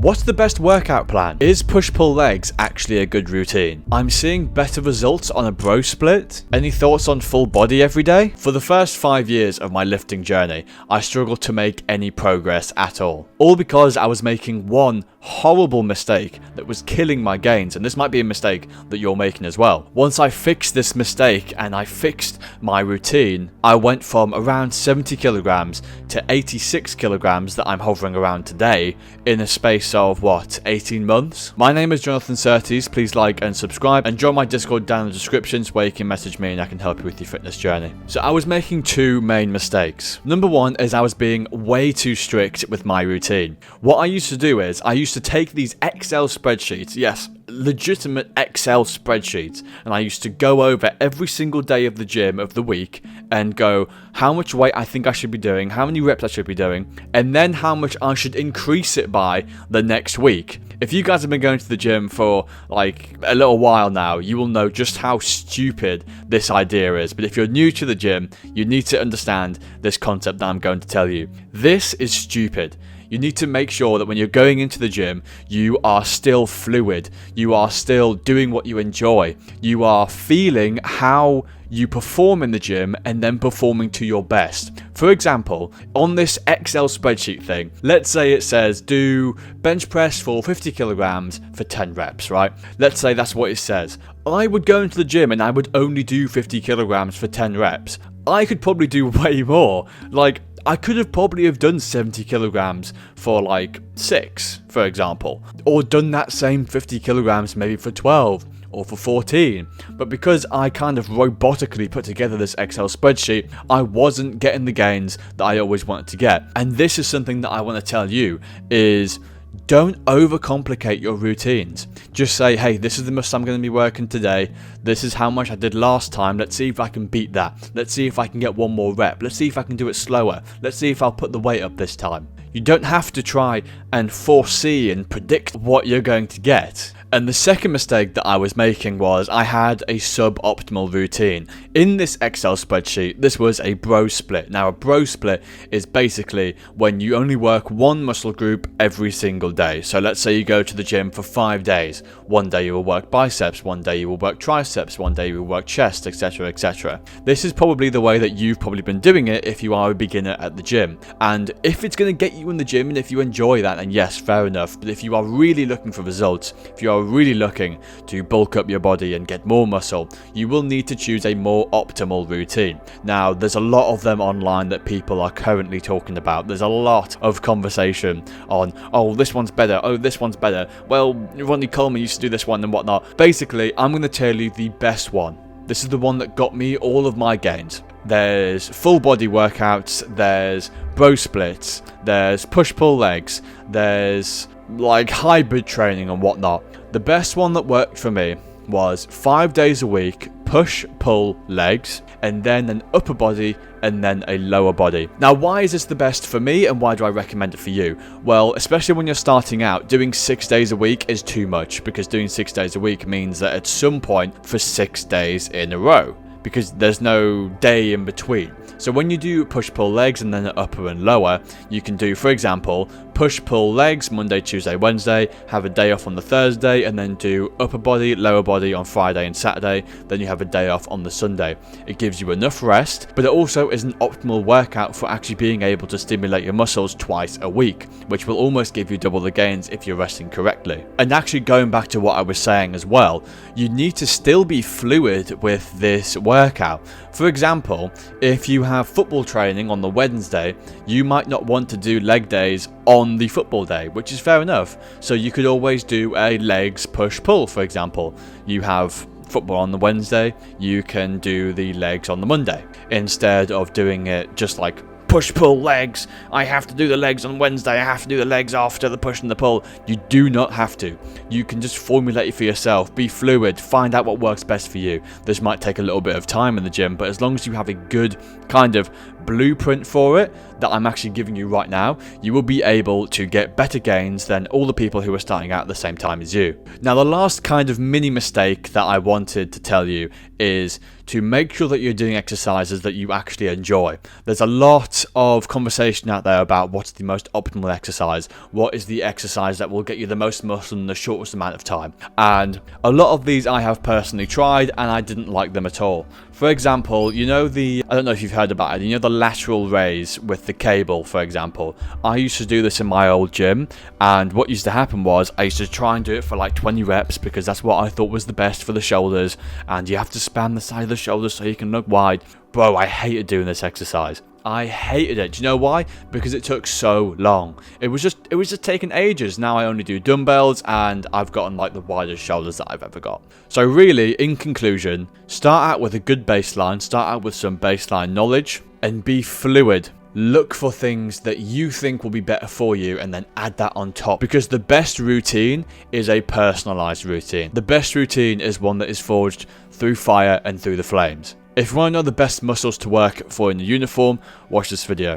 What's the best workout plan? Is push-pull legs actually a good routine? I'm seeing better results on a bro split. Any thoughts on full body every day? For the first 5 years of my lifting journey, I struggled to make any progress at all. All because I was making one horrible mistake that was killing my gains, and this might be a mistake that you're making as well. Once I fixed this mistake and I fixed my routine, I went from around 70 kilograms to 86 kilograms that I'm hovering around today in a space of, 18 months? My name is Jonathan Surtees. Please like and subscribe and join my Discord down in the descriptions where you can message me and I can help you with your fitness journey. So I was making two main mistakes. Number one is I was being way too strict with my routine. What I used to do is I used to take these Excel spreadsheets, yes, legitimate Excel spreadsheets, and I used to go over every single day of the gym of the week and go how much weight I think I should be doing, how many reps I should be doing, and then how much I should increase it by the next week. If you guys have been going to the gym for like a little while now, you will know just how stupid this idea is. But if you're new to the gym, you need to understand this concept that I'm going to tell you. This is stupid. You need to make sure that when you're going into the gym, you are still fluid. You are still doing what you enjoy. You are feeling how you perform in the gym and then performing to your best. For example, on this Excel spreadsheet thing, let's say it says do bench press for 50 kilograms for 10 reps, right? Let's say that's what it says. I would go into the gym and I would only do 50 kilograms for 10 reps. I could probably do way more. I could have probably have done 70 kilograms for 6, for example, or done that same 50 kilograms maybe for 12 or for 14. But because I kind of robotically put together this Excel spreadsheet, I wasn't getting the gains that I always wanted to get. And this is something that I want to tell you is don't overcomplicate your routines. Just say, hey, this is the muscle I'm going to be working today. This is how much I did last time. Let's see if I can beat that. Let's see if I can get one more rep. Let's see if I can do it slower. Let's see if I'll put the weight up this time. You don't have to try and foresee and predict what you're going to get. And the second mistake that I was making was I had a suboptimal routine. In this Excel spreadsheet, this was a bro split. Now, a bro split is basically when you only work one muscle group every single day. So let's say you go to the gym for 5 days. One day you will work biceps, one day you will work triceps, one day you will work chest, etc, etc. This is probably the way that you've probably been doing it if you are a beginner at the gym. And if it's going to get you in the gym and if you enjoy that, then yes, fair enough. But if you are really looking for results, if you are really looking to bulk up your body and get more muscle, you will need to choose a more optimal routine. Now, there's a lot of them online that people are currently talking about. There's a lot of conversation on, oh, this one's better, oh, this one's better, well, Ronnie Coleman used to do this one and whatnot. Basically, I'm going to tell you the best one. This is the one that got me all of my gains. There's full body workouts, there's bro splits, there's push-pull legs, there's hybrid training and whatnot. The best one that worked for me was 5 days a week, push-pull legs, and then an upper body and then a lower body. Now, why is this the best for me and why do I recommend it for you? Well, especially when you're starting out, doing 6 days a week is too much, because doing 6 days a week means that at some point for 6 days in a row, because there's no day in between. So when you do push-pull legs and then upper and lower, you can do, for example, push-pull legs Monday, Tuesday, Wednesday, have a day off on the Thursday, and then do upper body, lower body on Friday and Saturday, then you have a day off on the Sunday. It gives you enough rest, but it also is an optimal workout for actually being able to stimulate your muscles twice a week, which will almost give you double the gains if you're resting correctly. And actually going back to what I was saying as well, you need to still be fluid with this workout. For example, if you have football training on the Wednesday, you might not want to do leg days on the football day, which is fair enough. So you could always do a legs push-pull, for example. You have football on the Wednesday, you can do the legs on the Monday, instead of doing it just push-pull legs. I have to do the legs on Wednesday, I have to do the legs after the push and the pull. You do not have to. You can just formulate it for yourself, be fluid, find out what works best for you. This might take a little bit of time in the gym, but as long as you have a good kind of blueprint for it that I'm actually giving you right now, you will be able to get better gains than all the people who are starting out at the same time as you. Now, the last kind of mini mistake that I wanted to tell you is to make sure that you're doing exercises that you actually enjoy. There's a lot of conversation out there about what's the most optimal exercise, what is the exercise that will get you the most muscle in the shortest amount of time. And a lot of these I have personally tried and I didn't like them at all. For example, you know I don't know if you've heard about it, you know the lateral raise with the cable, for example. I used to do this in my old gym, and what used to happen was I used to try and do it for like 20 reps because that's what I thought was the best for the shoulders, and you have to span the side of the shoulders so you can look wide. Bro, I hated doing this exercise. I hated it. Do you know why? Because it took so long. It was just taking ages. Now I only do dumbbells and I've gotten like the widest shoulders that I've ever got. So really, in conclusion, start out with a good baseline, start out with some baseline knowledge, and be fluid. Look for things that you think will be better for you and then add that on top, because the best routine is a personalized routine. The best routine is one that is forged through fire and through the flames. If you want to know the best muscles to work for in the uniform, watch this video.